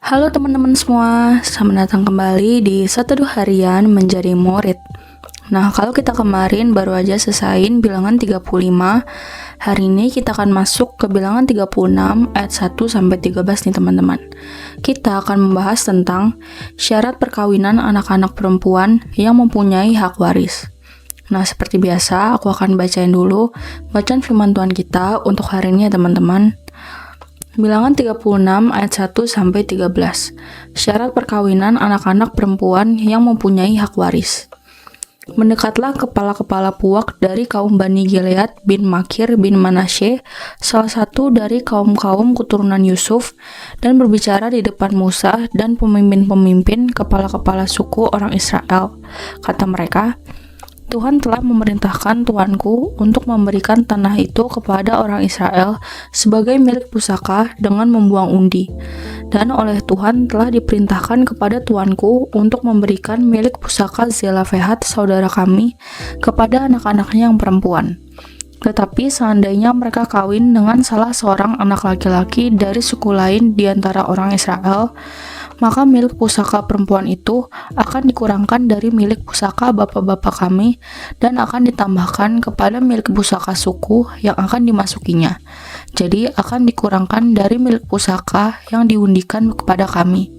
Halo teman-teman semua, selamat datang kembali di Satu Teduh Harian Menjadi Murid. Nah, kalau kita kemarin baru aja selesaiin bilangan 35, hari ini kita akan masuk ke bilangan 36 ayat 1 sampai 13 nih teman-teman. Kita akan membahas tentang syarat perkawinan anak-anak perempuan yang mempunyai hak waris. Nah, seperti biasa, aku akan bacain dulu bacaan firman Tuhan kita untuk hari ini ya teman-teman. Bilangan 36 ayat 1 sampai 13. Syarat perkawinan anak-anak perempuan yang mempunyai hak waris. Mendekatlah kepala-kepala puak dari kaum Bani Gilead bin Makir bin Manasye, salah satu dari kaum-kaum keturunan Yusuf, dan berbicara di depan Musa dan pemimpin-pemimpin kepala-kepala suku orang Israel. Kata mereka, Tuhan telah memerintahkan tuanku untuk memberikan tanah itu kepada orang Israel sebagai milik pusaka dengan membuang undi. Dan oleh Tuhan telah diperintahkan kepada tuanku untuk memberikan milik pusaka Zelafehat saudara kami kepada anak-anaknya yang perempuan. Tetapi seandainya mereka kawin dengan salah seorang anak laki-laki dari suku lain di antara orang Israel, maka milik pusaka perempuan itu akan dikurangkan dari milik pusaka bapak-bapak kami dan akan ditambahkan kepada milik pusaka suku yang akan dimasukinya. Jadi akan dikurangkan dari milik pusaka yang diundikan kepada kami.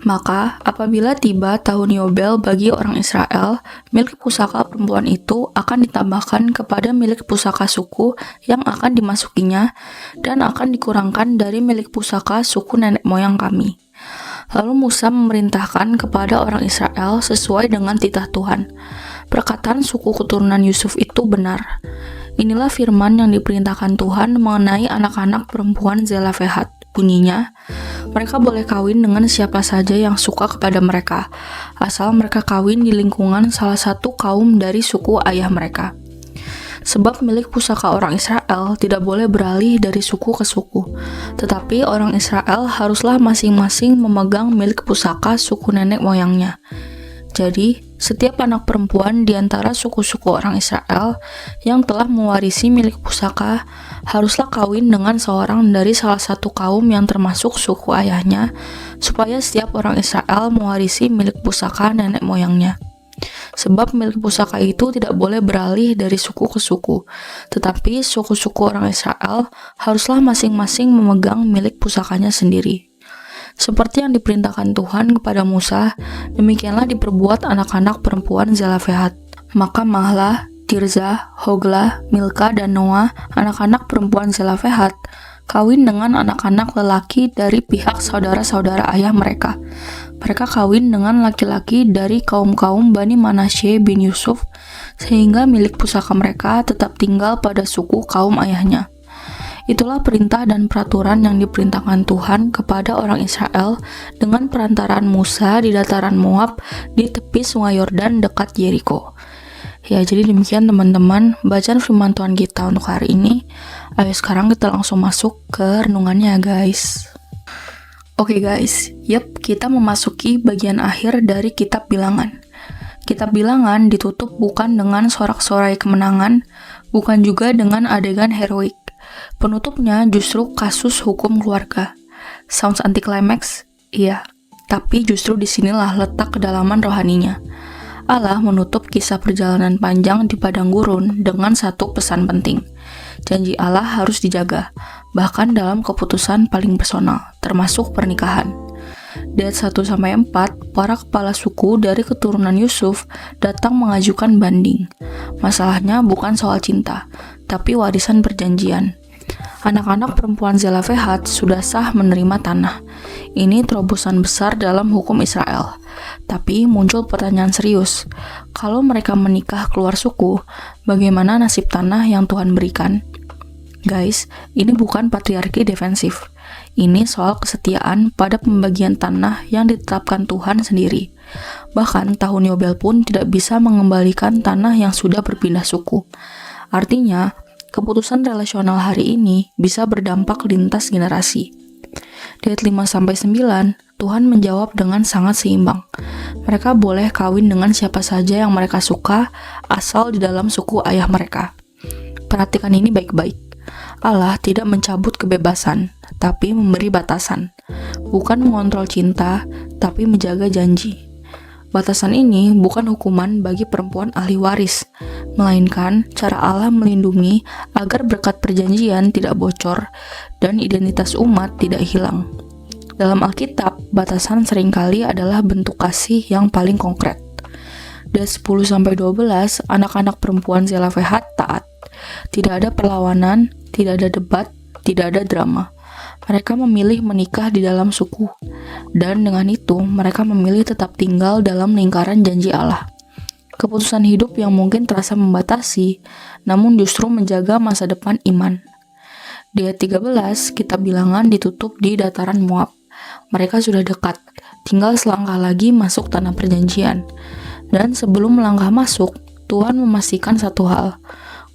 Maka apabila tiba tahun Yobel bagi orang Israel, milik pusaka perempuan itu akan ditambahkan kepada milik pusaka suku yang akan dimasukinya dan akan dikurangkan dari milik pusaka suku nenek moyang kami. Lalu Musa memerintahkan kepada orang Israel sesuai dengan titah Tuhan. Perkataan suku keturunan Yusuf itu benar. Inilah firman yang diperintahkan Tuhan mengenai anak-anak perempuan Zelafehat. Bunyinya, mereka boleh kawin dengan siapa saja yang suka kepada mereka, asal mereka kawin di lingkungan salah satu kaum dari suku ayah mereka. Sebab milik pusaka orang Israel tidak boleh beralih dari suku ke suku, tetapi orang Israel haruslah masing-masing memegang milik pusaka suku nenek moyangnya. Jadi, setiap anak perempuan di antara suku-suku orang Israel yang telah mewarisi milik pusaka haruslah kawin dengan seorang dari salah satu kaum yang termasuk suku ayahnya, supaya setiap orang Israel mewarisi milik pusaka nenek moyangnya. Sebab milik pusaka itu tidak boleh beralih dari suku ke suku, tetapi suku-suku orang Israel haruslah masing-masing memegang milik pusakanya sendiri. Seperti yang diperintahkan Tuhan kepada Musa, demikianlah diperbuat anak-anak perempuan Zelafehat. Maka Mahlah, Tirza, Hogla, Milka, dan Noah, anak-anak perempuan Zelafehat, kawin dengan anak-anak lelaki dari pihak saudara-saudara ayah mereka. Mereka kawin dengan laki-laki dari kaum-kaum Bani Manasye bin Yusuf, sehingga milik pusaka mereka tetap tinggal pada suku kaum ayahnya. Itulah perintah dan peraturan yang diperintahkan Tuhan kepada orang Israel dengan perantaraan Musa di dataran Moab di tepi sungai Yordan dekat Yeriko. Ya, jadi demikian teman-teman bacaan firman Tuhan kita untuk hari ini. Ayo sekarang kita langsung masuk ke renungannya guys. Oke guys, kita memasuki bagian akhir dari kitab bilangan. Kitab bilangan ditutup bukan dengan sorak-sorai kemenangan, bukan juga dengan adegan heroik. Penutupnya justru kasus hukum keluarga. Sounds anti-climax? Iya, tapi justru disinilah letak kedalaman rohaninya. Allah menutup kisah perjalanan panjang di padang gurun dengan satu pesan penting. Janji Allah harus dijaga, bahkan dalam keputusan paling personal, termasuk pernikahan. Di ayat 1-4, para kepala suku dari keturunan Yusuf datang mengajukan banding. Masalahnya bukan soal cinta, tapi warisan perjanjian. Anak-anak perempuan Zelafehat sudah sah menerima tanah. Ini terobosan besar dalam hukum Israel. Tapi muncul pertanyaan serius. Kalau mereka menikah keluar suku, bagaimana nasib tanah yang Tuhan berikan? Guys, ini bukan patriarki defensif. Ini soal kesetiaan pada pembagian tanah yang ditetapkan Tuhan sendiri. Bahkan tahun Yobel pun tidak bisa mengembalikan tanah yang sudah berpindah suku. Artinya, keputusan relasional hari ini bisa berdampak lintas generasi. Di ayat 5-9, Tuhan menjawab dengan sangat seimbang. Mereka boleh kawin dengan siapa saja yang mereka suka, asal di dalam suku ayah mereka. Perhatikan ini baik-baik. Allah tidak mencabut kebebasan, tapi memberi batasan. Bukan mengontrol cinta, tapi menjaga janji. Batasan ini bukan hukuman bagi perempuan ahli waris, melainkan cara Allah melindungi agar berkat perjanjian tidak bocor dan identitas umat tidak hilang. Dalam Alkitab, batasan seringkali adalah bentuk kasih yang paling konkret. Dari 10-12, anak-anak perempuan Zelofehad taat. Tidak ada perlawanan, tidak ada debat, tidak ada drama. Mereka memilih menikah di dalam suku, dan dengan itu mereka memilih tetap tinggal dalam lingkaran janji Allah. Keputusan hidup yang mungkin terasa membatasi, namun justru menjaga masa depan iman. Di ayat 13, kitab Bilangan ditutup di dataran Moab. Mereka sudah dekat, tinggal selangkah lagi masuk tanah perjanjian. Dan sebelum melangkah masuk, Tuhan memastikan satu hal.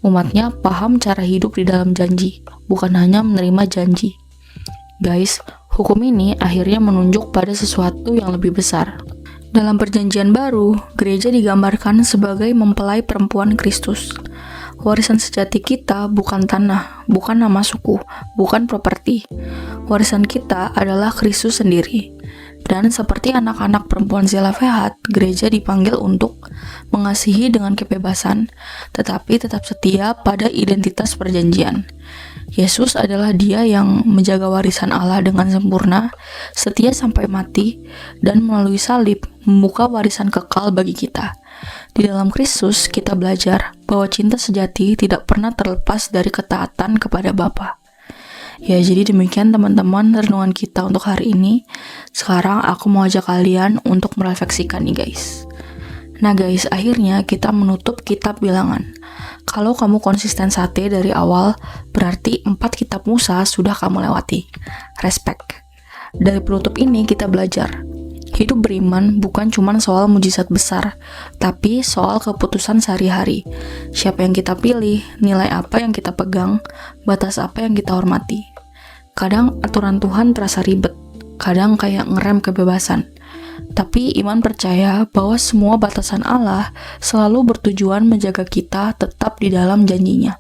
Umatnya paham cara hidup di dalam janji, bukan hanya menerima janji. Guys, hukum ini akhirnya menunjuk pada sesuatu yang lebih besar. Dalam perjanjian baru, gereja digambarkan sebagai mempelai perempuan Kristus. Warisan sejati kita bukan tanah, bukan nama suku, bukan properti. Warisan kita adalah Kristus sendiri. Dan seperti anak-anak perempuan Zelofehad, gereja dipanggil untuk mengasihi dengan kebebasan, tetapi tetap setia pada identitas perjanjian. Yesus adalah Dia yang menjaga warisan Allah dengan sempurna, setia sampai mati, dan melalui salib membuka warisan kekal bagi kita. Di dalam Kristus, kita belajar bahwa cinta sejati tidak pernah terlepas dari ketaatan kepada Bapa. Ya, jadi demikian teman-teman renungan kita untuk hari ini. Sekarang aku mau ajak kalian untuk merefleksikan nih guys. Nah guys, akhirnya kita menutup kitab Bilangan. Kalau kamu konsisten sate dari awal, berarti 4 kitab Musa sudah kamu lewati. Respect. Dari penutup ini kita belajar. Hidup beriman bukan cuma soal mujizat besar, tapi soal keputusan sehari-hari. Siapa yang kita pilih, nilai apa yang kita pegang, batas apa yang kita hormati. Kadang aturan Tuhan terasa ribet, kadang kayak ngerem kebebasan. Tapi iman percaya bahwa semua batasan Allah selalu bertujuan menjaga kita tetap di dalam janjinya.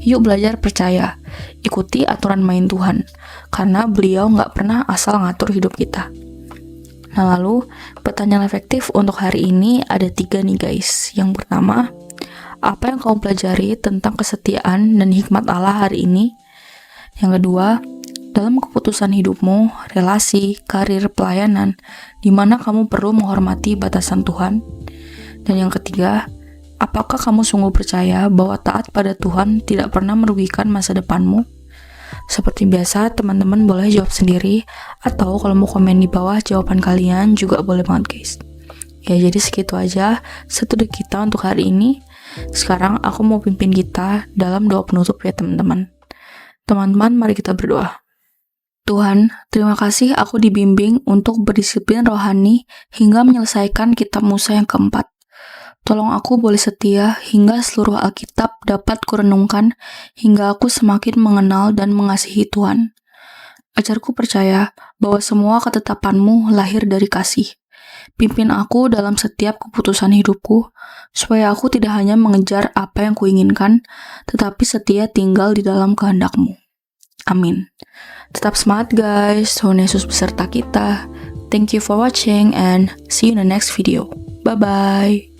Yuk belajar percaya, ikuti aturan main Tuhan, karena beliau nggak pernah asal ngatur hidup kita. Nah lalu, pertanyaan efektif untuk hari ini ada 3 nih guys. Yang pertama, apa yang kamu pelajari tentang kesetiaan dan hikmat Allah hari ini? Yang kedua, dalam keputusan hidupmu, relasi, karir, pelayanan, di mana kamu perlu menghormati batasan Tuhan? Dan yang ketiga, apakah kamu sungguh percaya bahwa taat pada Tuhan tidak pernah merugikan masa depanmu? Seperti biasa, teman-teman boleh jawab sendiri, atau kalau mau komen di bawah jawaban kalian juga boleh banget guys. Ya, jadi segitu aja studi kita untuk hari ini. Sekarang aku mau pimpin kita dalam doa penutup ya teman-teman. Teman-teman, mari kita berdoa. Tuhan, terima kasih aku dibimbing untuk berdisiplin rohani hingga menyelesaikan kitab Musa yang keempat. Tolong aku boleh setia hingga seluruh Alkitab dapat kurenungkan hingga aku semakin mengenal dan mengasihi Tuhan. Ajarku percaya bahwa semua ketetapan-Mu lahir dari kasih. Pimpin aku dalam setiap keputusan hidupku, supaya aku tidak hanya mengejar apa yang kuinginkan, tetapi setia tinggal di dalam kehendak-Mu. Amin. Tetap semangat guys, Tuhan Yesus beserta kita. Thank you for watching and see you in the next video. Bye-bye.